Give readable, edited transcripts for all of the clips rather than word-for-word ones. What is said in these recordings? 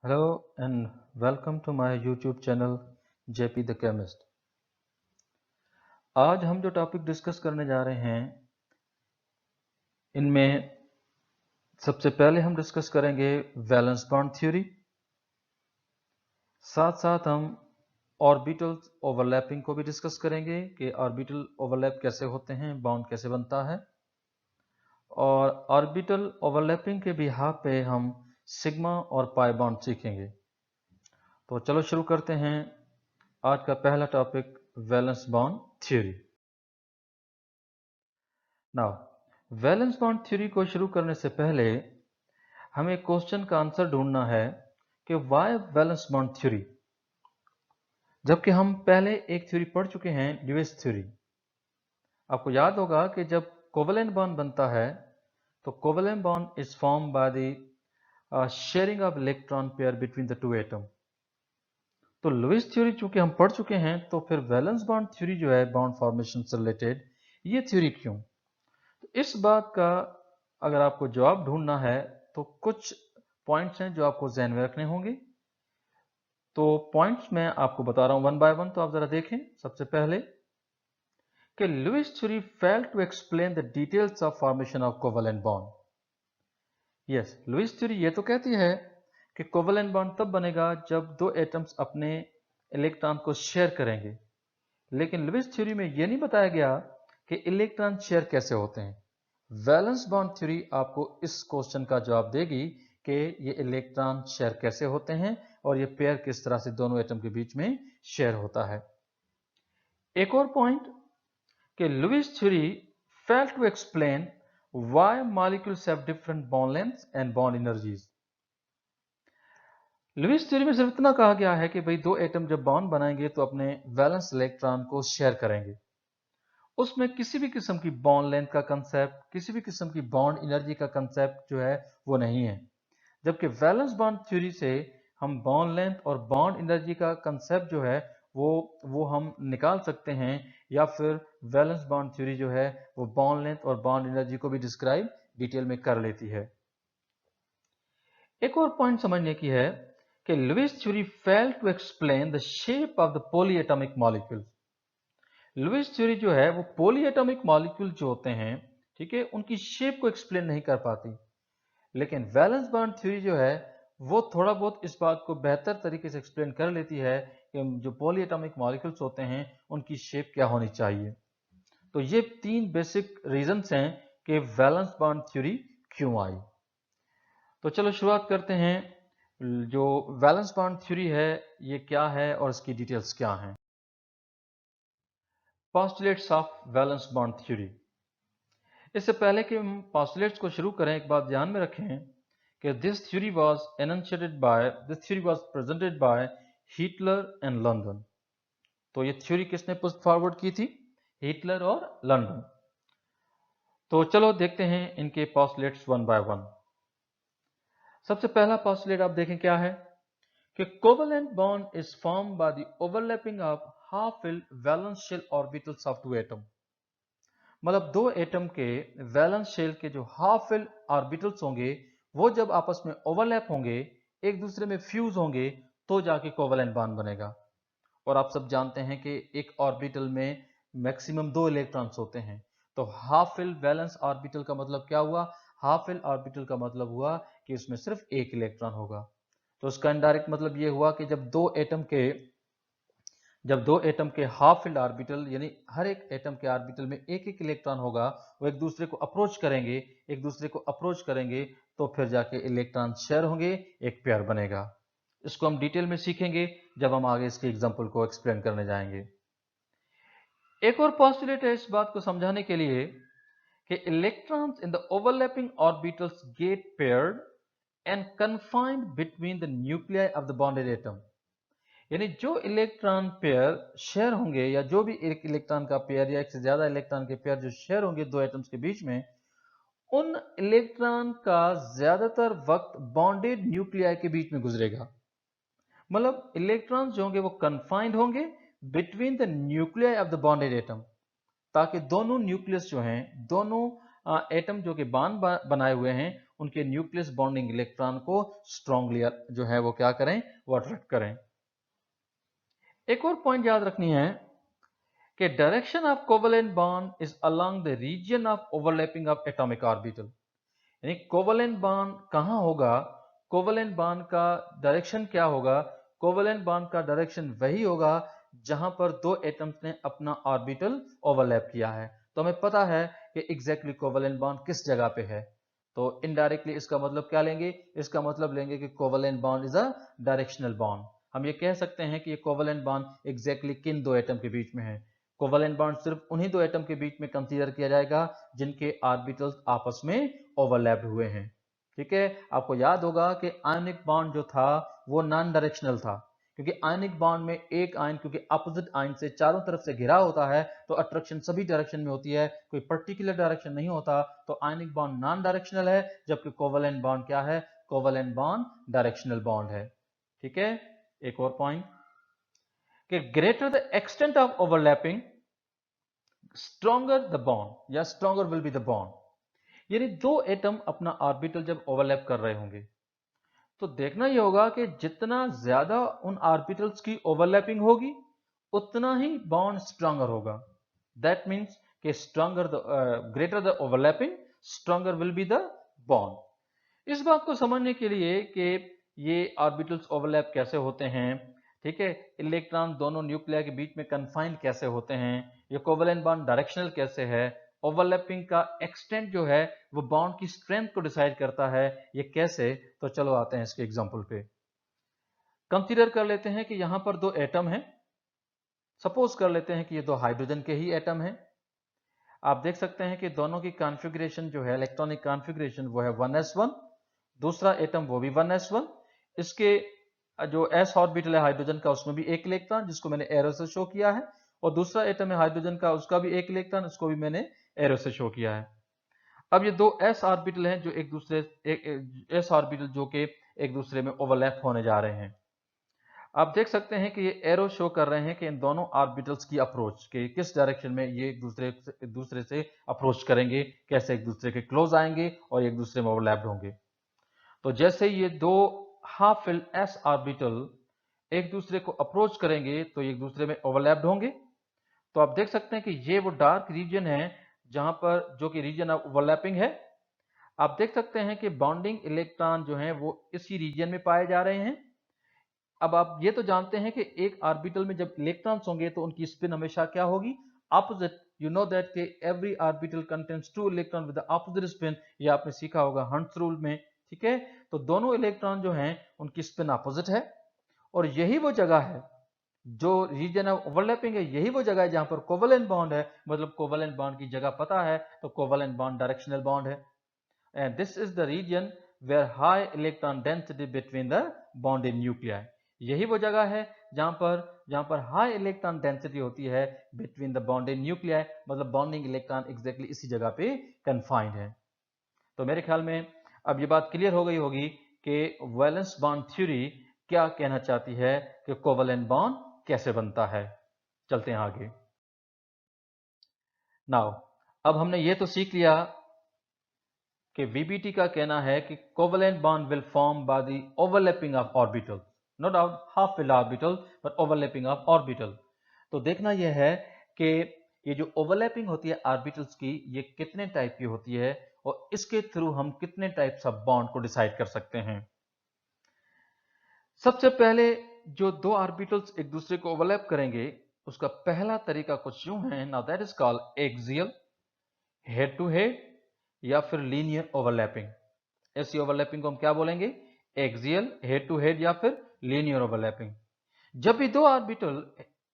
Hello and welcome to my YouTube channel JP the Chemist। आज हम जो topic discuss करने जा रहे हैं इनमें सबसे पहले हम डिस्कस करेंगे वैलेंस बॉन्ड थ्योरी, साथ साथ हम ऑर्बिटल ओवरलैपिंग को भी डिस्कस करेंगे कि ऑर्बिटल ओवरलैप कैसे होते हैं, बॉन्ड कैसे बनता है, और ऑर्बिटल ओवरलैपिंग के बिहाफ पे हम सिग्मा और पाई बॉन्ड सीखेंगे। तो चलो शुरू करते हैं आज का पहला topic, valence bond theory. Now valence bond theory को शुरू करने से पहले हमें क्वेश्चन का आंसर ढूंढना है कि व्हाई वैलेंस बॉन्ड थ्योरी, जबकि हम पहले एक थ्योरी पढ़ चुके हैं, ल्यूइस थ्योरी। आपको याद होगा कि जब कोवेलेंट बॉन्ड बनता है तो covalent bond is form by the sharing of electron pair between the two atom. तो लुईस थ्योरी चूंकि हम पढ़ चुके हैं, तो फिर वैलेंस बॉन्ड थ्योरी जो है बॉन्ड फॉर्मेशन से रिलेटेड, ये थ्योरी क्यों? तो इस बात का अगर आपको जवाब ढूंढना है तो कुछ पॉइंट्स हैं जो आपको ध्यान में रखने होंगे। तो पॉइंट्स मैं आपको बता रहा हूं वन बाय वन, तो आप जरा देखें। सबसे पहले कि Lewis theory failed to explain the details of formation of covalent bond. Yes, Lewis theory ये तो कहती है कि कोवेलेंट बॉन्ड तब बनेगा जब दो एटम्स अपने इलेक्ट्रॉन को शेयर करेंगे, लेकिन लुईस थ्योरी में यह नहीं बताया गया कि इलेक्ट्रॉन शेयर कैसे होते हैं। वैलेंस बॉन्ड थ्योरी आपको इस क्वेश्चन का जवाब देगी कि ये इलेक्ट्रॉन शेयर कैसे होते हैं और ये पेयर किस तरह से दोनों एटम के बीच में शेयर होता है। एक और पॉइंट कि Lewis theory failed to explain why molecules have different bond lengths and bond energies. Lewis theory में सिर्फ इतना कहा गया है कि भाई दो एटम जब बॉन्ड बनाएंगे तो अपने वैलेंस इलेक्ट्रॉन को शेयर करेंगे। उसमें किसी भी किस्म की बॉन्ड लेंथ का कंसेप्ट, किसी भी किस्म की बॉन्ड एनर्जी का कंसेप्ट जो है वो नहीं है। जबकि वैलेंस बॉन्ड थ्योरी से हम बॉन्ड लेंथ और बॉन्ड एनर्जी का कंसेप्ट जो है वो हम निकाल सकते हैं, या फिर वैलेंस बॉन्ड थ्योरी जो है वो बॉन्ड लेंथ और बॉन्ड एनर्जी को भी डिस्क्राइब डिटेल में कर लेती है। एक और पॉइंट समझने की है कि Lewis theory failed to explain the shape of the polyatomic molecule. Lewis theory जो है वो पॉलीएटॉमिक मॉलिक्यूल जो होते हैं, ठीक है, उनकी शेप को एक्सप्लेन नहीं कर पाती। लेकिन वैलेंस बॉन्ड थ्योरी जो है वो थोड़ा बहुत इस बात को बेहतर तरीके से एक्सप्लेन कर लेती है कि जो पॉलीएटॉमिक मॉलिक्यूल्स होते हैं उनकी शेप क्या होनी चाहिए। तो ये तीन बेसिक रीजंस हैं कि वैलेंस बॉन्ड थ्योरी क्यों आई। तो चलो शुरुआत करते हैं। जो वैलेंस बॉन्ड थ्योरी है ये क्या है और इसकी डिटेल्स क्या हैं। Postulates of valence bond theory. इससे पहले कि हम पोस्टुलेट्स को शुरू करें, एक बात ध्यान में रखें कि this theory was presented by Hitler and London. तो ये थ्योरी किसने पुश फॉरवर्ड की थी? हिटलर और लंदन। तो चलो देखते हैं इनके पोस्टुलेट्स वन बाय वन। सबसे पहला पोस्टुलेट आप देखें क्या है कि covalent bond is form by the overlapping of half filled valence shell orbitals of two atom. मतलब दो एटम के वैलेंस शेल के जो हाफ फिल्ड ऑर्बिटल्स होंगे वो जब आपस में ओवरलैप होंगे, एक दूसरे में फ्यूज होंगे, तो जाके कोवेलेंट बॉन्ड बनेगा। और आप सब जानते हैं कि एक ऑर्बिटल में मैक्सिमम दो इलेक्ट्रॉन्स होते हैं। तो हाफ फिल्ड वैलेंस ऑर्बिटल का मतलब क्या हुआ? हाफ फिल्ड ऑर्बिटल का मतलब हुआ कि उसमें सिर्फ एक इलेक्ट्रॉन होगा। तो उसका इनडायरेक्ट मतलब ये हुआ कि जब दो एटम के हाफ फिल्ड ऑर्बिटल, यानी हर एक एटम के ऑर्बिटल में एक एक इलेक्ट्रॉन होगा, वो एक दूसरे को अप्रोच करेंगे तो फिर जाके इलेक्ट्रॉन शेयर होंगे, एक पेयर बनेगा। इसको हम डिटेल में सीखेंगे जब हम आगे इसके एग्जांपल को एक्सप्लेन करने जाएंगे। एक और पॉस्टुलेट है इस बात को समझाने के लिए कि electrons in the overlapping orbitals get paired and confined between the nuclei of the bonded atom. यानी जो इलेक्ट्रॉन पेयर शेयर होंगे, या जो भी एक इलेक्ट्रॉन का पेयर या एक से ज्यादा इलेक्ट्रॉन के पेयर जो शेयर होंगे दो एटम्स के बीच में, उन इलेक्ट्रॉन का ज्यादातर वक्त बॉन्डेड न्यूक्लियाई के बीच में गुजरेगा। मतलब इलेक्ट्रॉन्स जो होंगे वो कन्फाइंड होंगे between the nuclei of the bonded atom, ताकि दोनों न्यूक्लियस जो हैं, दोनों एटम जो कि बॉन्ड बनाए हुए हैं, उनके न्यूक्लियस बॉन्डिंग इलेक्ट्रॉन को स्ट्रांगली जो है वो क्या करें, वो अट्रैक्ट करें। एक और पॉइंट याद रखनी है कि direction of covalent bond is along the region of overlapping of atomic orbital. यानी कोवेलेंट बॉन्ड कहां होगा, कोवेलेंट बॉन्ड का डायरेक्शन क्या होगा, कोवेलेंट बॉन्ड का डायरेक्शन वही होगा जहां पर दो एटम्स ने अपना ऑर्बिटल ओवरलैप किया है। तो हमें पता है कि एग्जैक्टली कोवेलेंट बॉन्ड किस जगह पे है, तो इनडायरेक्टली इसका मतलब क्या लेंगे, इसका मतलब लेंगे कि covalent bond is a directional bond. हम ये कह सकते हैं कि ये कोवेलेंट बॉन्ड एग्जैक्टली किन दो एटम के बीच में है। कोवेलेंट बॉन्ड सिर्फ उन्हीं दो एटम के बीच में कंसीडर किया जाएगा जिनके ऑर्बिटल्स आपस में ओवरलैप्ड हुए हैं। ठीक है, आपको याद होगा कि आयनिक बॉन्ड जो था वो नॉन डायरेक्शनल था, क्योंकि आयनिक बॉन्ड में एक आयन क्योंकि अपोजिट आयन से चारों तरफ से घिरा होता है तो अट्रैक्शन सभी डायरेक्शन में होती है, कोई पर्टिकुलर डायरेक्शन नहीं होता। तो आयनिक बॉन्ड नॉन डायरेक्शनल है, जबकि कोवेलेंट बॉन्ड क्या है, कोवेलेंट बॉन्ड डायरेक्शनल बॉन्ड है। ठीक है, एक और पॉइंट कि greater the extent of overlapping stronger the bond या stronger will be the bond. यानी दो एटम अपना ऑर्बिटल जब ओवरलैप कर रहे होंगे तो देखना यह होगा कि जितना ज्यादा उन ऑर्बिटल्स की ओवरलैपिंग होगी उतना ही बॉन्ड स्ट्रॉन्गर होगा। दैट मीन्स कि stronger the greater the overlapping stronger will be the bond. इस बात को समझने के लिए कि ये ऑर्बिटल्स ओवरलैप कैसे होते हैं, ठीक है, इलेक्ट्रॉन दोनों न्यूक्लियर के बीच में कन्फाइंड कैसे होते हैं, ये कोवेलेंट बॉन्ड डायरेक्शनल कैसे है, ओवरलैपिंग का एक्सटेंट जो है वो बॉन्ड की स्ट्रेंथ को डिसाइड करता है, ये कैसे, तो चलो आते हैं इसके एग्जांपल पे। कंसीडर कर लेते हैं कि यहां पर दो एटम हैं, सपोज कर लेते हैं कि ये दो हाइड्रोजन के ही एटम हैं। आप देख सकते हैं कि दोनों की कॉन्फ़िगरेशन जो है इलेक्ट्रॉनिक कॉन्फ़िगरेशन वो है 1s1, दूसरा एटम वो भी 1s1। इसके जो s ऑर्बिटल है हाइड्रोजन का उसमें भी एक इलेक्ट्रॉन जिसको मैंने एरो से शो किया है, और दूसरा एटम है हाइड्रोजन का उसका भी एक इलेक्ट्रॉन, उसको भी मैंने एरो से शो किया है। अब ये दो s ऑर्बिटल हैं जो एक दूसरे s ऑर्बिटल जो कि एक दूसरे में ओवरलैप होने जा रहे हैं। आप देख सकते हैं कि ये एरो शो कर रहे हैं कि इन दोनों ऑर्बिटल्स की अप्रोच के किस डायरेक्शन में ये एक दूसरे से अप्रोच करेंगे, कैसे एक दूसरे के क्लोज आएंगे और एक दूसरे में ओवरलैप्ड होंगे। तो जैसे ये दो हाफ फिल्ड s ऑर्बिटल एक दूसरे को अप्रोच करेंगे तो एक दूसरे में ओवरलैप्ड होंगे। तो आप देख सकते हैं कि ये वो डार्क रीजन है जहां पर जो कि रीजन ऑफ ओवरलैपिंग है। आप देख सकते हैं कि बॉन्डिंग इलेक्ट्रॉन जो हैं वो इसी रीजन में पाए जा रहे हैं। अब आप ये तो जानते हैं कि एक ऑर्बिटल में जब इलेक्ट्रॉन्स होंगे तो उनकी स्पिन हमेशा क्या होगी, ऑपोजिट। यू नो दैट कि every orbital contains two electron with the opposite spin, ये आपने सीखा होगा हंट्स रूल में। ठीक है, तो दोनों इलेक्ट्रॉन जो हैं उनकी स्पिन ऑपोजिट है, और यही वो जगह है जो रीजन ऑफ ओवरलैपिंग है, यही वो जगह है जहां पर कोवेलेंट बॉन्ड है। मतलब कोवेलेंट बॉन्ड की जगह पता है तो कोवेलेंट बॉन्ड डायरेक्शनल बॉन्ड है, and this is the region where high electron density between the bonded nuclei. यही वो जगह है जहां पर हाई इलेक्ट्रॉन डेंसिटी होती है बिटवीन द बॉन्डेड न्यूक्लियाई, मतलब बॉन्डिंग इलेक्ट्रॉन एग्जैक्टली इसी जगह पे कन्फाइंड है। तो मेरे ख्याल में अब ये बात क्लियर हो गई होगी कि वैलेंस बॉन्ड थ्योरी क्या कहना चाहती है कि कोवेलेंट बॉन्ड कैसे बनता है। चलते हैं आगे। नाउ अब हमने ये तो सीख लिया कि वीबीटी का कहना है कि covalent bond will form by the overlapping of orbital, no doubt half filled orbital but overlapping of orbital. तो देखना यह है कि ये जो ओवरलैपिंग होती है ऑर्बिटल्स की ये कितने टाइप की होती है और इसके थ्रू हम कितने टाइप्स ऑफ बॉन्ड को डिसाइड कर सकते हैं। सबसे पहले जो दो ऑर्बिटल्स एक दूसरे को ओवरलैप करेंगे उसका पहला तरीका कुछ यूं है, now that is called axial, head to head, या फिर लीनियर ओवरलैपिंग। ऐसी ओवरलैपिंग को हम क्या बोलेंगे, एक्सियल, हेड टू हेड, या फिर लीनियर ओवरलैपिंग। जब भी दो ऑर्बिटल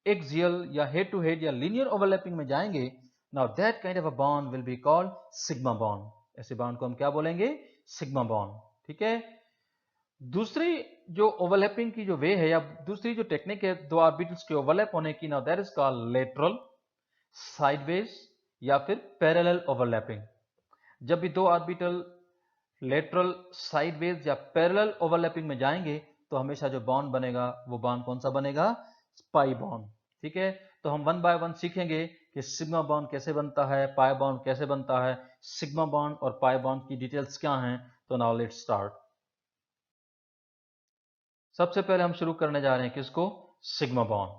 एक्सियल या हेड टू हेड या लीनियर ओवरलैपिंग में जाएंगे, now that kind of a bond will be called sigma bond. ऐसे बॉन्ड को हम क्या बोलेंगे, सिग्मा बॉन्ड। ठीक है, दूसरी जो ओवरलैपिंग की जो वे है या दूसरी जो टेक्निक है दो ऑर्बिटल्स के ओवरलैप होने की, now that is called lateral, sideways, या फिर पैरेलल ओवरलैपिंग। जब भी दो ऑर्बिटल लेटरल, साइडवेज या पैरेलल ओवरलैपिंग में जाएंगे तो हमेशा जो बॉन्ड बनेगा वो बॉन्ड कौन सा बनेगा, पाई बॉन्ड। ठीक है, तो हम वन बाय वन सीखेंगे कि सिग्मा बॉन्ड कैसे बनता है, पाई बॉन्ड कैसे बनता है, सिग्मा बॉन्ड और पाई बॉन्ड की डिटेल्स क्या हैं। तो नाउ लेट्स स्टार्ट। सबसे पहले हम शुरू करने जा रहे हैं किसको? Sigma bond.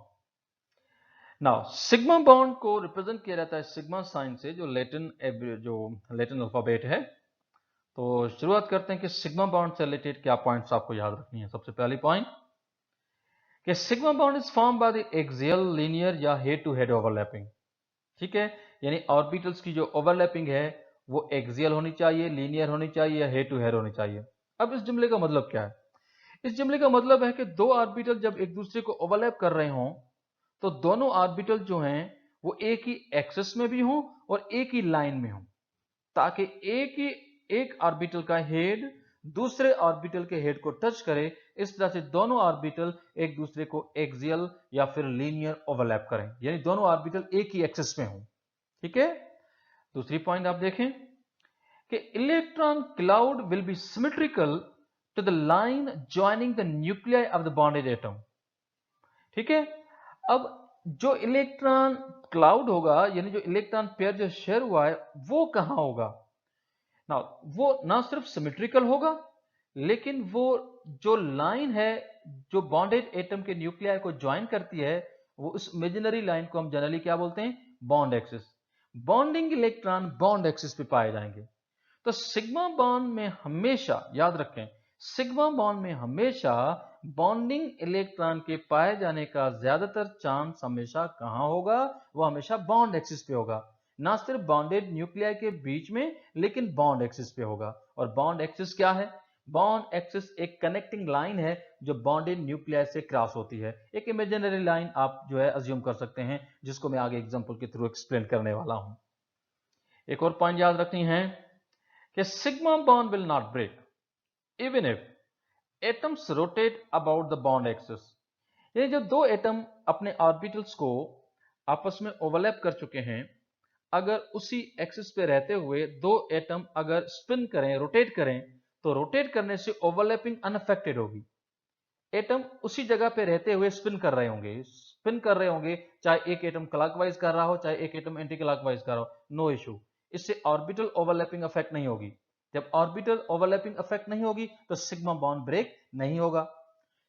Now sigma bond को रिप्रेजेंट किया जाता है सिग्मा साइन से, जो लैटिन अल्फाबेट है। तो शुरुआत करते हैं कि सिग्मा बॉन्ड से रिलेटेड क्या पॉइंट्स आपको याद रखनी है। सबसे पहली पॉइंट कि sigma bond is form by the axial, linear या हेड टू हेड ओवरलैपिंग। ठीक है, यानी ऑर्बिटल्स की जो ओवरलैपिंग है वो एक्सियल होनी चाहिए, लीनियर होनी चाहिए या हेड टू हेड होनी चाहिए। अब इस जुमले का मतलब क्या है? इस जुमले का मतलब है कि दो ऑर्बिटल जब एक दूसरे को ओवरलैप कर रहे हों तो दोनों ऑर्बिटल जो हैं वो एक ही एक्सिस में भी हों और एक ही लाइन में हों, ताकि एक ऑर्बिटल का हेड दूसरे ऑर्बिटल के हेड को टच करे। इस तरह से दोनों ऑर्बिटल एक दूसरे को एक्सियल या फिर लीनियर ओवरलैप करें, यानी दोनों ऑर्बिटल एक ही एक्सिस में हों। ठीक है, दूसरी पॉइंट आप देखें कि electron cloud will be symmetrical to the line joining the nuclei of the bonded atom. ठीक है, अब जो इलेक्ट्रॉन क्लाउड होगा, यानी जो इलेक्ट्रॉन पेयर जो शेयर हुआ है वो कहां होगा ना? वो ना सिर्फ सिमेट्रिकल होगा, लेकिन वो जो लाइन है जो बॉन्डेड एटम के न्यूक्लियाई को ज्वाइन करती है, वो उस इमेजिनरी लाइन को हम जनरली क्या बोलते हैं? Bond axis. Bonding electron bond axis पे पाए जाएंगे। तो सिग्मा बॉन्ड में हमेशा याद रखें, सिग्मा बॉन्ड में हमेशा बॉन्डिंग इलेक्ट्रॉन के पाए जाने का ज्यादातर चांस हमेशा कहां होगा? वो हमेशा बॉन्ड एक्सिस पे होगा। ना सिर्फ बॉन्डेड न्यूक्लियाई के बीच में, लेकिन बॉन्ड एक्सिस पे होगा। और बॉन्ड एक्सिस क्या है? बॉन्ड एक्सिस एक कनेक्टिंग लाइन है जो बॉन्डेड न्यूक्लियाई से क्रॉस होती है। एक इमेजिनरी लाइन आप जो है अज्यूम कर सकते हैं, जिसको मैं आगे एग्जांपल के थ्रू एक्सप्लेन करने वाला हूं। एक और पॉइंट याद रखनी है कि sigma bond will not break even if atoms rotate about the bond axis। ये जब दो एटम अपने ऑर्बिटल्स को आपस में ओवरलैप कर चुके हैं, अगर उसी एक्सिस पे रहते हुए दो एटम अगर स्पिन करें, रोटेट करें, तो रोटेट करने से ओवरलैपिंग अनअफेक्टेड होगी। एटम उसी जगह पे रहते हुए स्पिन कर रहे होंगे, चाहे एक एटम क्लॉकवाइज कर रहा हो, चाहे एक एटम एंटी क्लॉकवाइज कर रहा हो, नो इशू। इससे ऑर्बिटल ओवरलैपिंग अफेक्ट नहीं होगी। जब ऑर्बिटल ओवरलैपिंग अफेक्ट नहीं होगी तो सिग्मा बॉन्ड ब्रेक नहीं होगा।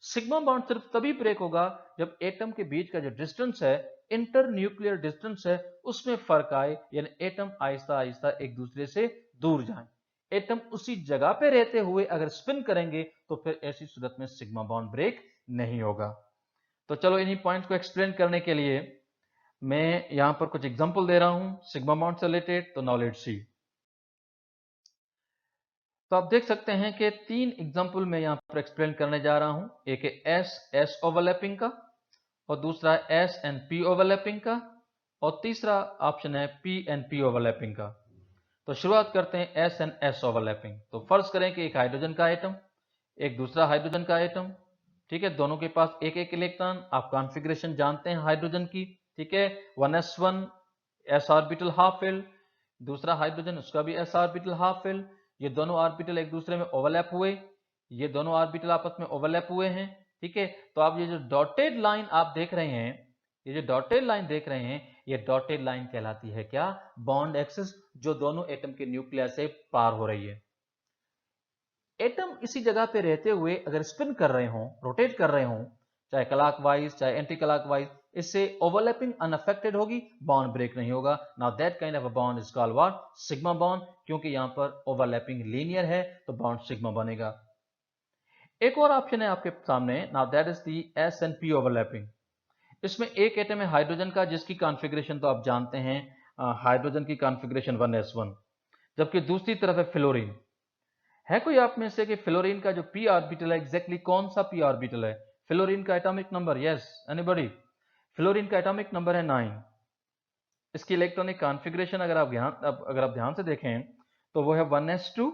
सिग्मा बॉन्ड सिर्फ तभी ब्रेक होगा जब एटम के बीच का जो डिस्टेंस है, इंटर न्यूक्लियर डिस्टेंस है, उसमें फर्क आए, यानी एटम आहिस्ता आहिस्ता एक दूसरे से दूर जाए। एटम उसी जगह पे रहते हुए अगर स्पिन करेंगे तो फिर ऐसी सूरत में सिग्मा बॉन्ड ब्रेक नहीं होगा। तो चलो इन्हीं पॉइंट्स को एक्सप्लेन करने के लिए मैं यहां पर कुछ एग्जांपल दे रहा हूं सिग्मा बॉन्ड से रिलेटेड। तो नाउ लेट्स सी। तो आप देख सकते हैं कि तीन एग्जांपल मैं यहां पर एक्सप्लेन करने जा रहा हूं। एक है एस एस ओवरलैपिंग का, और दूसरा है एस एंड पी ओवरलैपिंग का, और तीसरा ऑप्शन है पी एंड पी ओवरलैपिंग का। तो शुरुआत करते हैं एस एंड एस ओवरलैपिंग। तो फर्ज करें कि एक हाइड्रोजन का एटम, एक दूसरा हाइड्रोजन का एटम। ठीक है, दोनों के पास एक एक इलेक्ट्रॉन। आप कॉन्फ़िगरेशन जानते हैं हाइड्रोजन की। ठीक है, 1s1 s orbital half fill, दूसरा हाइड्रोजन उसका भी एस ऑर्बिटल हाफ फिल। ये दोनों ऑर्बिटल एक दूसरे में ओवरलैप हुए, ये दोनों ऑर्बिटल आपस में ओवरलैप हुए हैं। ठीक है, तो आप ये जो डॉटेड लाइन आप देख रहे हैं, ये जो डॉटेड लाइन देख रहे हैं, ये डॉटेड लाइन कहलाती है क्या? बॉन्ड एक्सिस, जो दोनों एटम के न्यूक्लियर से पार हो रही है। एटम इसी जगह पे रहते हुए अगर स्पिन कर रहे हों, रोटेट कर रहे हों, चाहे क्लॉकवाइज चाहे एंटी क्लॉकवाइज, इससे ओवरलैपिंग अनअफेक्टेड होगी, बॉन्ड ब्रेक नहीं होगा। Now that kind of a bond is called what? Sigma bond. क्योंकि यहां पर ओवरलैपिंग लीनियर है तो बॉन्ड सिग्मा बनेगा। एक और ऑप्शन है आपके सामने, now that is the S and P overlapping. इसमें एक एटम है हाइड्रोजन का, जिसकी कॉन्फ़िगरेशन तो आप जानते हैं, हाइड्रोजन की कॉन्फ़िगरेशन 1s1, जबकि दूसरी तरफ है फ्लोरीन। है कोई आप में से कि फ्लोरीन का जो पी ऑर्बिटल है एग्जैक्टली कौन सा पी ऑर्बिटल है? फ्लोरीन का atomic number, yes anybody? Fluorine का एटॉमिक नंबर है 9। इसकी इलेक्ट्रॉनिक कॉन्फ़िगरेशन अगर आप ध्यान से देखें तो वो है 1s2,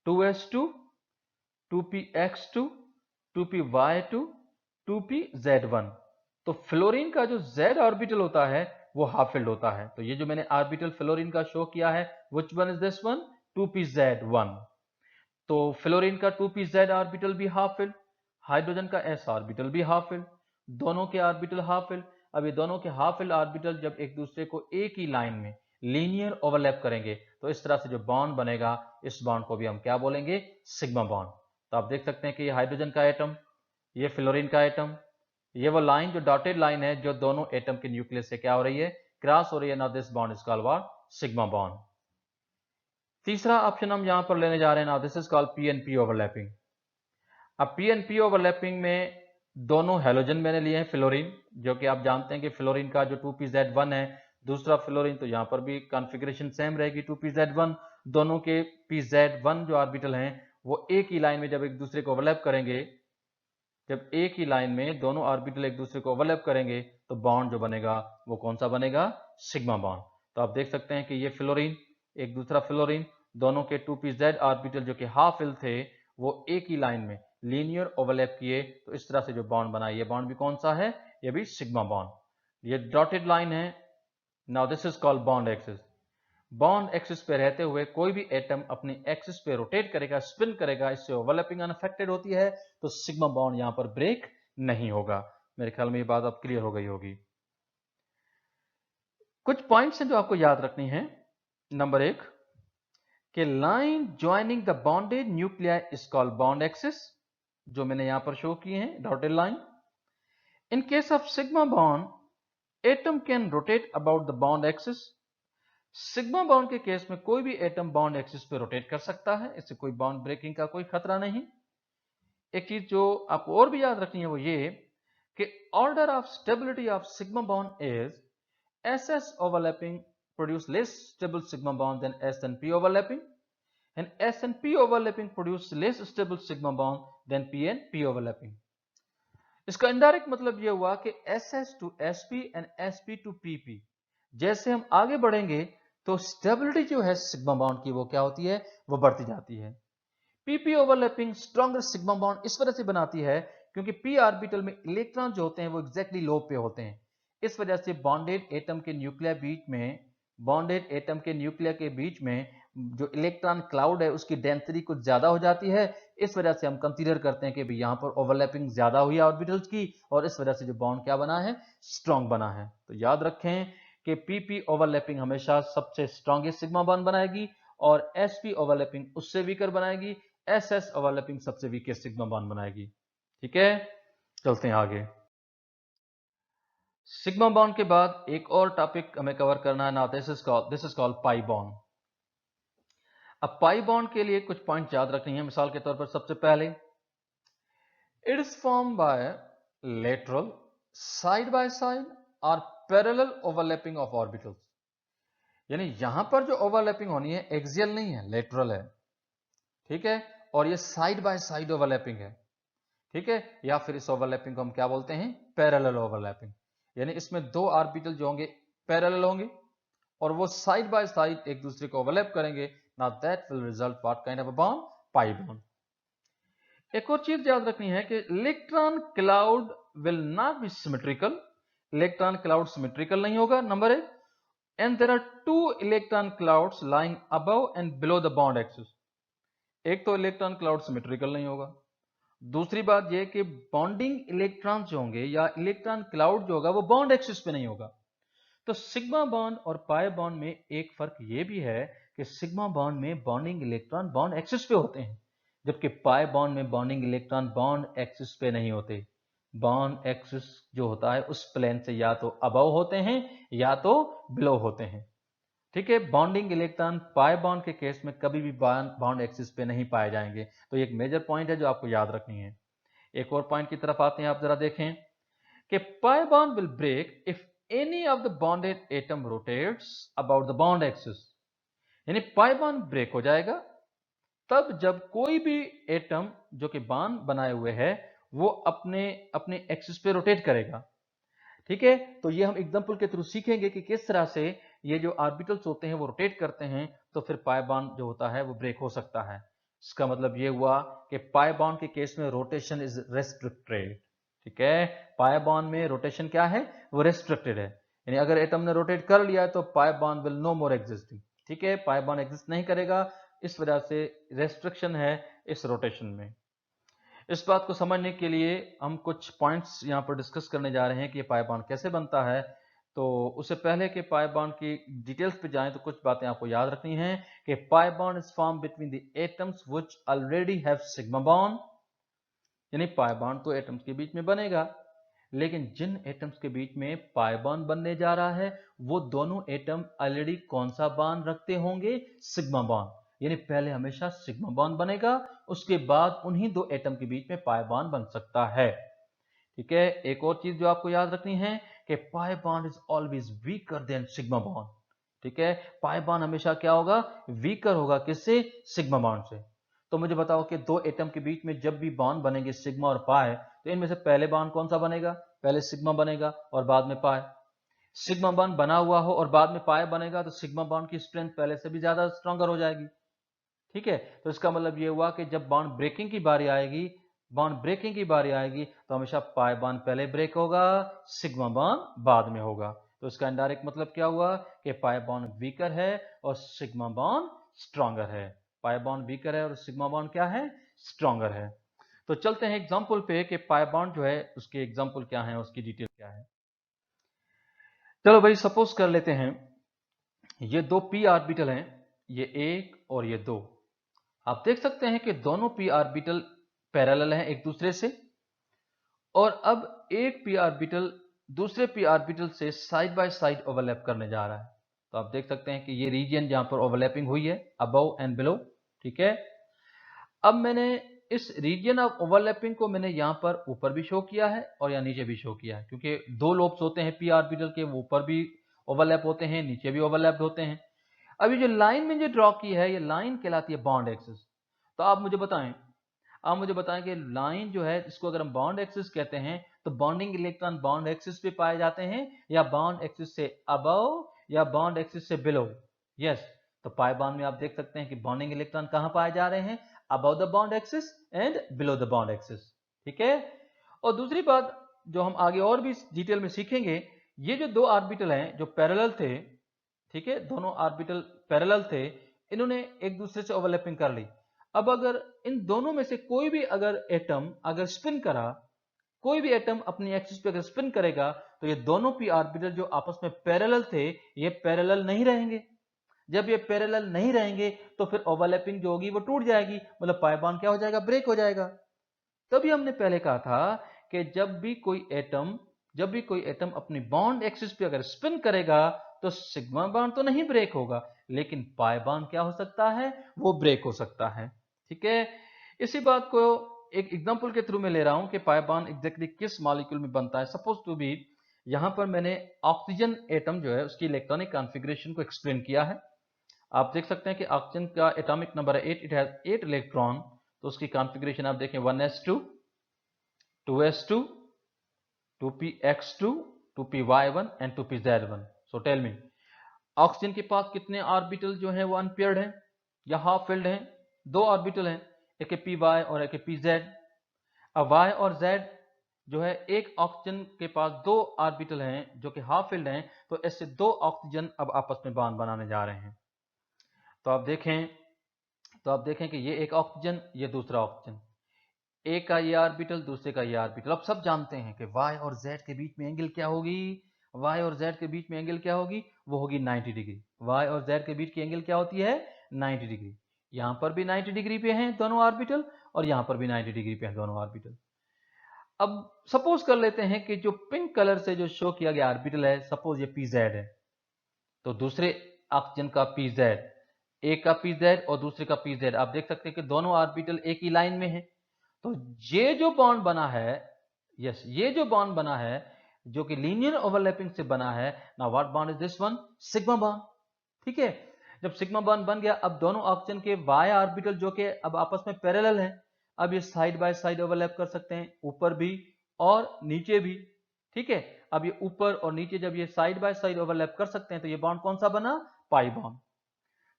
2s2, 2px2, 2py2, 2pz1। तो फ्लोरीन का जो z ऑर्बिटल होता है वो हाफ फिल्ड होता है। तो ये जो मैंने ऑर्बिटल फ्लोरीन का शो किया है, which one is this one? 2pz1। तो फ्लोरीन का 2pz ऑर्बिटल भी हाफ फिल, हाइड्रोजन का s ऑर्बिटल भी हाफ फिल, दोनों के ऑर्बिटल हाफ फिल। अब ये दोनों के हाफ फिल ऑर्बिटल जब एक दूसरे को एक ही लाइन में लीनियर ओवरलैप करेंगे, तो इस तरह से जो बॉन्ड बनेगा इस बॉन्ड को भी हम क्या बोलेंगे, सिग्मा बॉन्ड। तो आप देख सकते हैं कि ये हाइड्रोजन का एटम, ये फ्लोरीन का एटम, ये वो लाइन जो डॉटेड लाइन है जो दोनों एटम के न्यूक्लियस से क्या हो रही है, क्रॉस हो रही है। Now this bond is called what, sigma bond. तीसरा ऑप्शन हम यहां पर लेने जा रहे हैं, now this is called PNP overlapping. अब पीएनपी ओवरलैपिंग में दोनों हेलोजन मैंने लिए हैं फ्लोरीन, जो कि आप जानते हैं कि फ्लोरीन का जो 2pZ1 है, दूसरा फ्लोरीन, तो यहां पर भी कॉन्फ़िगरेशन सेम रहेगी 2pZ1। दोनों के pZ1 जो ऑर्बिटल हैं वो एक ही लाइन में जब एक दूसरे को ओवरलैप करेंगे, जब एक ही लाइन में दोनों ऑर्बिटल एक दूसरे को ओवरलैप करेंगे तो बॉन्ड जो बनेगा वो कौन सा बनेगा, सिग्मा बॉन्ड। तो आप देख सकते हैं कि ये फ्लोरीन, एक दूसरा फ्लोरीन, दोनों के 2pZ ऑर्बिटल जो कि हाफ फिल थे वो एक ही लाइन में लीनियर ओवरलैप किए, तो इस तरह से जो बॉन्ड बना, ये बॉन्ड भी कौन सा है, ये भी सिग्मा बॉन्ड। ये डॉटेड लाइन है। Now this is called bond axis. Bond axis पे रहते हुए कोई भी एटम अपनी एक्सिस पे रोटेट करेगा, स्पिन करेगा, इससे ओवरलैपिंग अनअफेक्टेड होती है, तो सिग्मा बॉन्ड यहां पर ब्रेक नहीं होगा। मेरे ख्याल में ये बात अब क्लियर हो गई होगी। कुछ पॉइंट्स हैं जो आपको याद रखनी है। नंबर 1 कि line joining the bonded nuclei is called bond axis, जो मैंने यहां पर शो किए हैं dotted line. In case of sigma bond atom can rotate about the bond axis. Sigma bond के केस में कोई भी एटम बॉन्ड एक्सिस पे रोटेट कर सकता है, इससे कोई बॉन्ड ब्रेकिंग का कोई खतरा नहीं। एक चीज जो आपको और भी याद रखनी है वो ये कि order of stability of sigma bond is SS overlapping produce less stable sigma bond than S and P overlapping, and S and P overlapping produce less stable sigma bond than P and P overlapping. इसका indirect मतलब यह हुआ कि SS to SP and SP to PP, जैसे हम आगे बढ़ेंगे तो स्टेबिलिटी जो है सिग्मा बॉन्ड की वो क्या होती है, वो बढ़ती जाती है। PP overlapping stronger sigma bond इस वजह से बनाती है क्योंकि p ऑर्बिटल में इलेक्ट्रॉन जो होते हैं वो एग्जैक्टली लो पे होते हैं। इस वजह से बॉन्डेड एटम के न्यूक्लियर बीच में, बॉन्डेड एटम के न्यूक्लियर के बीच में जो इलेक्ट्रॉन क्लाउड है उसकी डेंसिटी कुछ ज्यादा हो जाती है। इस वजह से हम कंसीडर करते हैं कि भाई यहाँ पर ओवरलैपिंग ज्यादा हुई है ऑर्बिटल्स की, और इस वजह से जो बॉन्ड क्या बना है, स्ट्रॉन्ग बना है। तो याद रखें कि PP ओवरलैपिंग हमेशा सबसे स्ट्रॉन्गेस्ट सिग्मा बॉन्ड बनाएगी और SP ओवरलैपिंग उससे वीकर बनाएगी, SS ओवरलैपिंग सबसे वीकेस्ट सिग्मा बॉन्ड बनाएगी। ठीक है, चलते हैं आगे। सिग्मा बॉन्ड के बाद एक और टॉपिक हमें कवर करना है, now this is called pi bond. अब पाई बॉन्ड के लिए कुछ पॉइंट याद रखनी है। मिसाल के तौर पर सबसे पहले it is form bye lateral, side by side और पैरेलल ओवरलैपिंग ऑफ ऑर्बिटल्स। यानी यहां पर जो ओवरलैपिंग होनी है एक्सियल नहीं है, लेटरल है। ठीक है, और ये साइड बाय साइड ओवरलैपिंग है। ठीक है, या फिर इस ओवरलैपिंग को हम क्या बोलते हैं, पैरेलल ओवरलैपिंग। यानी इसमें दो ऑर्बिटल जो होंगे पैरेलल होंगे और वो साइड बाय साइड एक दूसरे को ओवरलैप करेंगे। Now that will result what kind of a bond, pi bond. एक और चीज याद रखनी है कि electron cloud will not be symmetrical. Electron cloud symmetrical नहीं होगा, number 1। And there are two electron clouds lying above and below the bond axis. एक तो इलेक्ट्रॉन क्लाउड सिमेट्रिकल नहीं होगा, दूसरी बात यह कि बॉन्डिंग इलेक्ट्रॉन जो होंगे या इलेक्ट्रॉन क्लाउड जो होगा वो बॉन्ड एक्सिस पे नहीं होगा। तो सिग्मा बॉन्ड और पाई बॉन्ड में एक फर्क यह भी है कि सिग्मा बॉन्ड में बॉन्डिंग इलेक्ट्रॉन बॉन्ड एक्सिस पे होते हैं, जबकि पाई बॉन्ड में बॉन्डिंग इलेक्ट्रॉन बॉन्ड एक्सिस पे नहीं होते। बॉन्ड एक्सिस जो होता है उस प्लेन से या तो अबव होते हैं या तो बिलो होते हैं। ठीक है, बॉन्डिंग इलेक्ट्रॉन पाई बॉन्ड के केस में कभी भी बॉन्ड एक्सिस पे नहीं पाए जाएंगे। तो एक मेजर पॉइंट है जो आपको याद रखनी है। एक और पॉइंट की तरफ आते हैं, आप जरा देखें कि pi bond will break if any of the bonded atom rotates about the bond axis. यानी पाई बॉन्ड ब्रेक हो जाएगा तब जब कोई भी एटम जो कि बॉन्ड बनाए हुए है वो अपने अपने एक्सिस पे रोटेट करेगा। ठीक है, तो ये हम एग्जांपल के थ्रू सीखेंगे कि किस तरह से ये जो ऑर्बिटल्स होते हैं वो रोटेट करते हैं, तो फिर पाई बॉन्ड जो होता है वो ब्रेक हो सकता है। इसका मतलब ये हुआ कि पाई बॉन्ड के केस में रोटेशन इज रेस्ट्रिक्टेड। ठीक है, पाई बॉन्ड में रोटेशन क्या है, वो रेस्ट्रिक्टेड है। यानी अगर एटम ने रोटेट कर लिया तो pi bond will no more existing. ठीक है, पाई बॉन्ड एग्जिस्ट नहीं करेगा, इस वजह से रेस्ट्रिक्शन है इस रोटेशन में। इस बात को समझने के लिए हम कुछ पॉइंट्स यहां पर डिस्कस करने जा रहे हैं कि ये पाई बॉन्ड कैसे बनता है। तो उससे पहले कि पाई बॉन्ड की डिटेल्स पे जाएं तो कुछ बातें आपको याद रखनी हैं कि pi bond is form between the atoms which already have sigma bond, यानी पाई बॉन्ड तो एटम्स के बीच में बनेगा, लेकिन जिन एटम्स के बीच में पाई बॉन्ड बनने जा रहा है वो दोनों एटम ऑलरेडी कौन सा बॉन्ड रखते होंगे, सिग्मा बॉन्ड, यानी पहले हमेशा सिग्मा बॉन्ड बनेगा, उसके बाद उन्हीं दो एटम के बीच में पाई बॉन्ड बन सकता है। ठीक है, एक और चीज जो आपको याद रखनी है कि pi bond is always weaker then sigma bond. ठीक है, पाई बॉन्ड हमेशा क्या होगा, वीकर होगा, किससे, सिग्मा बॉन्ड से। तो मुझे बताओ कि दो एटम के बीच में जब भी बॉन्ड बनेंगे सिग्मा और पाई, तो इनमें से पहले बॉन्ड कौन सा बनेगा, पहले सिग्मा बनेगा और बाद में पाई। सिग्मा बॉन्ड बना हुआ हो और बाद में पाई बनेगा तो सिग्मा बॉन्ड की स्ट्रेंथ पहले से भी ज्यादा स्ट्रॉन्गर हो जाएगी। ठीक है, तो इसका मतलब ये हुआ कि जब बॉन्ड ब्रेकिंग की बारी आएगी, बॉन्ड ब्रेकिंग की बारी आएगी तो हमेशा पाई बॉन्ड पहले ब्रेक होगा, सिग्मा बॉन्ड बाद में होगा। तो इसका इनडायरेक्ट मतलब क्या हुआ कि पाई बॉन्ड वीकर है और सिग्मा बॉन्ड स्ट्रॉन्गर है। पाई बॉन्ड वीकर है और सिग्मा बॉन्ड क्या है, स्ट्रॉन्गर है। तो चलते हैं एग्जांपल पे कि पाई बॉन्ड जो है उसके एग्जांपल क्या है, उसकी डिटेल क्या है। चलो भाई, सपोज कर लेते हैं ये दो पी ऑर्बिटल हैं, ये एक और ये दो। आप देख सकते हैं कि दोनों पी ऑर्बिटल पैरेलल हैं एक दूसरे से, और अब एक पी ऑर्बिटल दूसरे पी ऑर्बिटल से साइड बाय साइड ओवरलैप करने जा रहा है। तो आप देख सकते हैं कि ये रीजन जहां पर ओवरलैपिंग हुई है, अबव एंड बिलो। ठीक है, अब मैंने इस रीजन ऑफ ओवरलैपिंग को मैंने यहां पर ऊपर भी शो किया है और यहाँ नीचे भी शो किया है, क्योंकि दो लोब्स होते हैं पी ऑर्बिटल के, वो ऊपर भी ओवरलैप होते हैं, नीचे भी ओवरलैप होते हैं। अभी जो लाइन में जो ड्रॉ की है, ये लाइन कहलाती है बॉन्ड एक्सिस। तो आप मुझे बताएं कि लाइन जो है इसको अगर हम बॉन्ड एक्सिस कहते हैं तो बॉन्डिंग इलेक्ट्रॉन बॉन्ड एक्सिस पे पाए जाते हैं या बॉन्ड एक्सिस से अबव या बॉन्ड एक्सिस से बिलो। यस, तो पाई बॉन्ड में आप देख सकते हैं कि बॉन्डिंग इलेक्ट्रॉन कहां पाए जा रहे हैं, above the bond axis and below the bond axis. ठीक है, और दूसरी बात जो हम आगे और भी डिटेल में सीखेंगे, ये जो दो ऑर्बिटल हैं जो पैरेलल थे, ठीक है, दोनों ऑर्बिटल पैरेलल थे, इन्होंने एक दूसरे से ओवरलैपिंग कर ली। अब अगर इन दोनों में से कोई भी अगर एटम अगर स्पिन करा, कोई भी एटम अपनी एक्सिस पे अगर स्पिन करेगा, तो ये दोनों पी ऑर्बिटल जो आपस में पैरेलल थे, ये पैरेलल नहीं रहेंगे। जब ये पैरेलल नहीं रहेंगे तो फिर ओवरलैपिंग जो होगी वो टूट जाएगी, मतलब पाई बॉन्ड क्या हो जाएगा, ब्रेक हो जाएगा। तभी हमने पहले कहा था कि जब भी कोई एटम अपनी बॉन्ड एक्सिस पे अगर स्पिन करेगा तो सिग्मा बॉन्ड तो नहीं ब्रेक होगा, लेकिन पाई बॉन्ड क्या हो सकता है, वो ब्रेक हो सकता है। ठीक है, इसी बात को एक एग्जांपल के थ्रू में ले रहा हूं कि पाई बॉन्ड एग्जैक्टली किस मॉलिक्यूल में बनता है। सपोज टू बी, यहां पर मैंने ऑक्सीजन एटम जो है उसकी इलेक्ट्रॉनिक कॉन्फ़िगरेशन को एक्सप्लेन किया है। आप देख सकते हैं कि ऑक्सीजन का एटॉमिक नंबर है 8, इट हैज 8 इलेक्ट्रॉन। तो उसकी कॉन्फ़िगरेशन आप देखें 1s2, 2s2, 2px2, 2py1 and 2pz1। So tell me, oxygen के पास कितने ऑर्बिटल जो हैं वो अनपेयर्ड हैं या हाफ फिल्ड हैं, दो ऑर्बिटल हैं, एक है py और एक है pz। अब y और z जो है, एक ऑक्सीजन के पास दो ऑर्बिटल हैं जो कि हाफ फिल्ड हैं, तो ऐसे दो ऑक्सीजन अब आपस में बॉन्ड बनाने जा रहे हैं। तो आप देखें कि ये एक ऑक्सीजन, ये दूसरा ऑक्सीजन, एक का ये ऑर्बिटल, दूसरे का ये ऑर्बिटल। अब सब जानते हैं कि y और z के बीच में एंगल क्या होगी, y और z के बीच में एंगल क्या होगी, वो होगी 90 डिग्री। y और z के बीच की एंगल क्या होती है, 90 डिग्री। यहां पर भी 90 डिग्री पे हैं दोनों ऑर्बिटल और यहां पर भी 90 डिग्री पे हैं दोनों ऑर्बिटल। अब सपोज कर लेते हैं कि जो पिंक कलर से जो शो किया गया ऑर्बिटल है, सपोज ये pz है, तो दूसरे ऑक्सीजन का pz, एक का pz और दूसरे का pz, आप देख सकते हैं कि दोनों ऑर्बिटल एक ही लाइन में है। तो ये जो बॉन्ड बना है, यस, ये जो बॉन्ड बना है जो कि लीनियर ओवरलैपिंग से बना है, now what bond is this one, sigma bond. ठीक है, जब सिग्मा बॉन्ड बन गया, अब दोनों ऑक्सीजन के वाई ऑर्बिटल जो कि अब आपस में पैरेलल हैं, अब ये साइड बाय साइड ओवरलैप कर सकते हैं, ऊपर भी और नीचे भी। ठीक है, अब ये ऊपर और नीचे जब ये साइड बाय साइड ओवरलैप कर सकते हैं, तो ये बॉन्ड कौन सा बना, पाई बॉन्ड।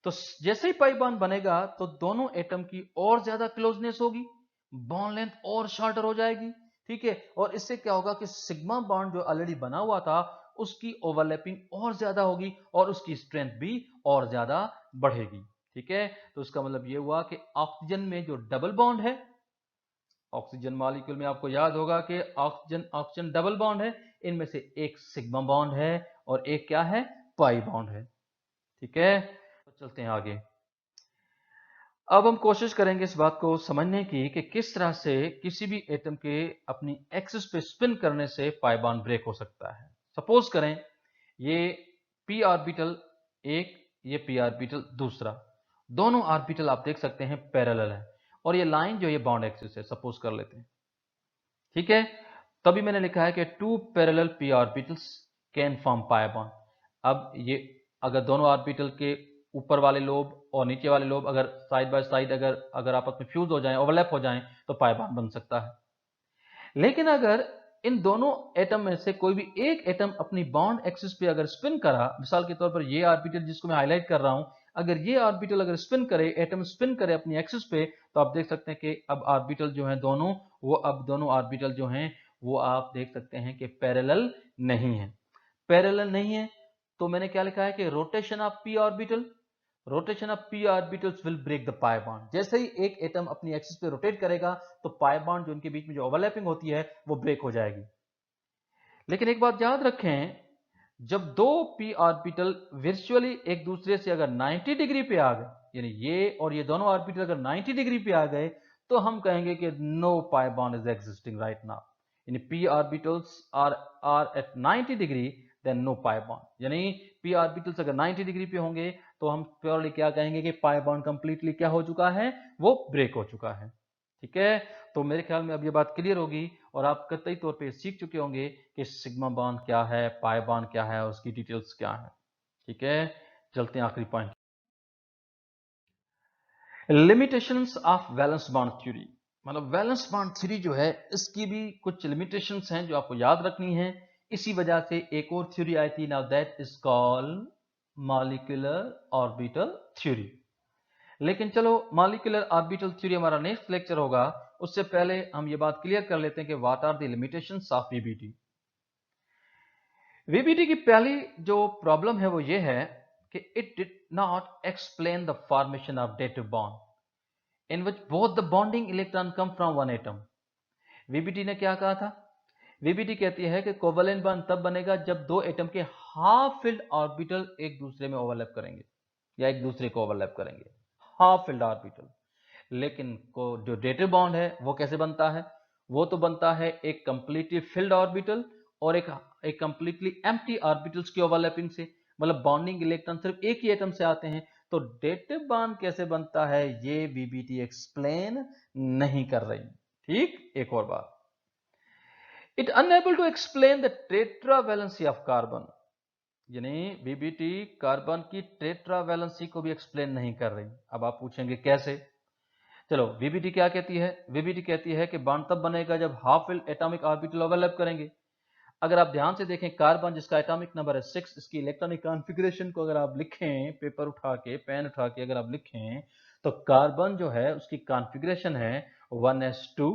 तो जैसे ही पाई बॉन्ड बनेगा तो दोनों एटम की और ज्यादा क्लोजनेस होगी, बॉन्ड लेंथ और शॉर्टर हो जाएगी। ठीक है, और इससे क्या होगा कि सिग्मा बॉन्ड जो ऑलरेडी बना हुआ था उसकी ओवरलैपिंग और ज्यादा होगी और उसकी स्ट्रेंथ भी और ज्यादा बढ़ेगी। ठीक है, तो इसका मतलब ये हुआ कि ऑक्सीजन में जो डबल बॉन्ड है, ऑक्सीजन मॉलिक्यूल में आपको याद होगा कि ऑक्सीजन ऑक्सीजन डबल बॉन्ड है, इनमें से एक सिग्मा बॉन्ड है और एक क्या है, पाई बॉन्ड है। ठीक है, तो चलते हैं आगे। अब हम कोशिश करेंगे इस बात को समझने की कि किस तरह से किसी भी एटम के अपनी एक्सिस पे स्पिन करने से पाई बॉन्ड ब्रेक हो सकता है। सपोज करें ये p ऑर्बिटल एक, ये p ऑर्बिटल दूसरा, दोनों ऑर्बिटल आप देख सकते हैं पैरेलल है, और ये लाइन जो ये बॉन्ड एक्सिस है, सपोज कर लेते हैं। ठीक है, तभी मैंने लिखा है कि two parallel p orbitals can form pi bond. अब ये अगर दोनों ऑर्बिटल के ऊपर वाले लोब और नीचे वाले लोब अगर साइड बाय साइड अगर आपस में फ्यूज हो जाएं, ओवरलैप हो जाएं, तो पाई बॉन्ड बन सकता है। लेकिन अगर इन दोनों एटम में से कोई भी एक एटम अपनी बॉन्ड एक्सिस पे अगर स्पिन करा, मिसाल के तौर पर ये ऑर्बिटल जिसको मैं हाईलाइट कर रहा हूं, अगर ये ऑर्बिटल अगर स्पिन करे, एटम स्पिन करे अपनी एक्सिस पे, तो आप देख सकते हैं कि अब ऑर्बिटल जो है दोनों, अब दोनों ऑर्बिटल जो हैं वो आप देख सकते हैं कि पैरेलल नहीं है। पैरेलल नहीं है तो मैंने क्या लिखा है कि rotation of p orbital, rotation of p orbitals will break the pi bond. जैसे ही एक एटम अपनी एक्सिस पे रोटेट करेगा तो पाई बॉन्ड जो उनके बीच में जो ओवरलैपिंग होती है वो ब्रेक हो जाएगी। लेकिन एक बात याद रखें, जब दो p ऑर्बिटल वर्चुअली एक दूसरे से अगर 90 डिग्री पे आ गए, यानी ये और ये दोनों ऑर्बिटल अगर 90 डिग्री पे आ गए, तो हम कहेंगे कि no pi bond is existing right now. यानी p orbitals are at 90 degree, then no pi bond. यानी p ऑर्बिटल्स अगर 90 डिग्री पे होंगे तो हम प्योरली क्या कहेंगे कि पाई बॉन्ड कंप्लीटली क्या हो चुका है, वो ब्रेक हो चुका है। ठीक है, तो मेरे ख्याल में अब ये बात क्लियर होगी और आप कतई तौर पे सीख चुके होंगे कि सिग्मा बॉन्ड क्या है, पाई बॉन्ड क्या है, उसकी डिटेल्स क्या है। ठीक है, चलते हैं आखिरी point, limitations of valence bond theory. मतलब वैलेंस बॉन्ड थ्योरी जो है इसकी भी कुछ लिमिटेशंस हैं जो आपको याद रखनी है। इसी वजह से एक और थ्योरी आई थी, now that is called molecular orbital theory. लेकिन चलो, मॉलिक्यूलर ऑर्बिटल थ्योरी हमारा नेक्स्ट लेक्चर होगा, उससे पहले हम ये बात क्लियर कर लेते हैं कि what are the limitations of VBT. VBT की पहली जो प्रॉब्लम है वो ये है कि it did not explain the formation of dative bond in which both the bonding electron come from one atom. VBT ने क्या कहा था? वीबीटी कहती है कि कोवेलेंट बॉन्ड तब बनेगा जब दो एटम के हाफ फिल्ड ऑर्बिटल एक दूसरे में ओवरलैप करेंगे या एक दूसरे को ओवरलैप करेंगे, हाफ फिल्ड ऑर्बिटल। लेकिन को जो डेटिव बॉन्ड है वो कैसे बनता है? वो तो बनता है एक कंप्लीटली फिल्ड ऑर्बिटल और एक कंप्लीटली एम्प्टी ऑर्बिटल्स की ओवरलैपिंग से। मतलब बॉन्डिंग इलेक्ट्रॉन सिर्फ एक ही एटम से आते हैं। तो डेटिव बॉन्ड कैसे बनता है ये वीबीटी एक्सप्लेन नहीं कर रही। ठीक, एक और बात, it unable to explain the tetravalency of carbon. यानी वीबीटी कार्बन की टेट्रावैलेंसी को भी एक्सप्लेन नहीं कर रही। अब आप पूछेंगे कैसे? चलो, वीबीटी क्या कहती है? वीबीटी कहती है कि बॉन्ड तब बनेगा जब half filled atomic orbital overlap करेंगे। अगर आप ध्यान से देखें, कार्बन जिसका एटॉमिक नंबर है 6, इसकी इलेक्ट्रॉनिक कॉन्फ़िगरेशन को अगर आप लिखें, पेपर उठा के, पेन उठा के अगर आप लिखें, तो कार्बन जो है उसकी कॉन्फ़िगरेशन है 1s2,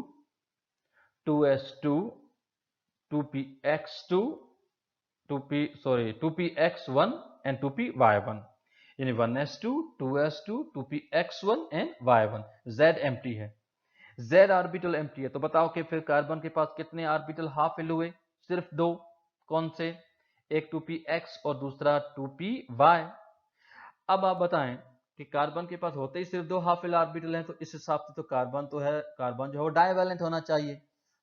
2s2, 2px2, 2px1 and 2py1। यानी 1s2, 2s2, 2px1 and y1। z empty है, z ऑर्बिटल एम्प्टी है। तो बताओ कि फिर कार्बन के पास कितने ऑर्बिटल हाफ फिल हुए? सिर्फ दो। कौन से? एक 2px और दूसरा 2py। अब आप बताएं कि कार्बन के पास होते ही सिर्फ दो हाफ फिल ऑर्बिटल हैं, तो इस हिसाब से तो कार्बन जो है वो डाइवैलेंट होना चाहिए।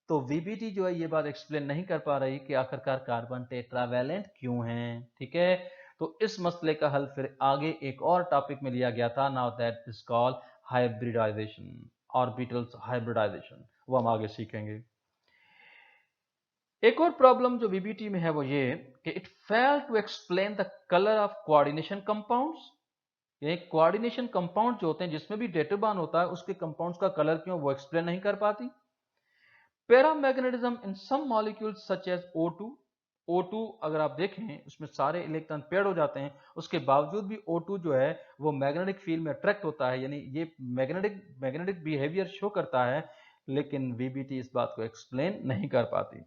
तो वीबीटी जो है ये बात एक्सप्लेन नहीं कर पा रही कि आखिरकार कार्बन टेट्रावैलेंट क्यों है। ठीक है, तो इस मसले का हल फिर आगे एक और टॉपिक में लिया गया था, now that is called hybridisation, orbitals hybridisation, वो हम आगे सीखेंगे। एक और प्रॉब्लम जो वीबीटी में है वो ये कि it fail to explain the colour of coordination compounds. ये कोऑर्डिनेशन कंपाउंड जो होते हैं जिसमें भी डेटिव बॉन्ड होता है उसके कंपाउंड्स का कलर क्यों, वो एक्सप्लेन नहीं कर पाती। Paramagnetism in some molecules such as O2। O2 अगर आप देखें उसमें सारे इलेक्ट्रॉन पेड हो जाते हैं, उसके बावजूद भी O2 जो है वो मैग्नेटिक फील्ड में अट्रैक्ट होता है, यानी ये मैग्नेटिक बिहेवियर शो करता है। लेकिन वीबीटी इस बात को एक्सप्लेन नहीं कर पाती।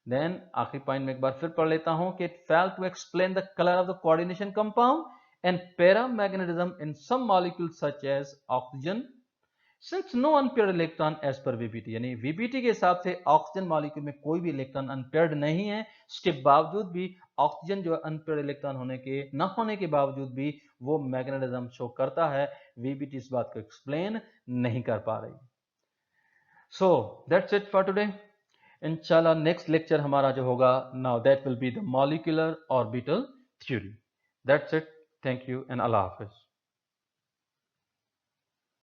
देन आखिरी पॉइंट में एक बार फिर पढ़ लेता हूं कि it fail to explain the colour of the coordination compound and paramagnetism in some molecules such as oxygen, since no unpaired electron as per VBT, यानी वीबीटी के हिसाब से ऑक्सीजन मॉलिक्यूल में कोई भी इलेक्ट्रॉन अनपेयर्ड नहीं है, इसके बावजूद भी ऑक्सीजन जो अनपेयर्ड इलेक्ट्रॉन होने के न होने के बावजूद भी वो मैग्नेटिज्म शो करता है। वीबीटी इस बात को एक्सप्लेन नहीं कर पा रही। So that's it for today. इंशाल्लाह नेक्स्ट लेक्चर हमारा जो होगा, now that will be the molecular orbital theory. That's it, thank you and Allah Hafiz.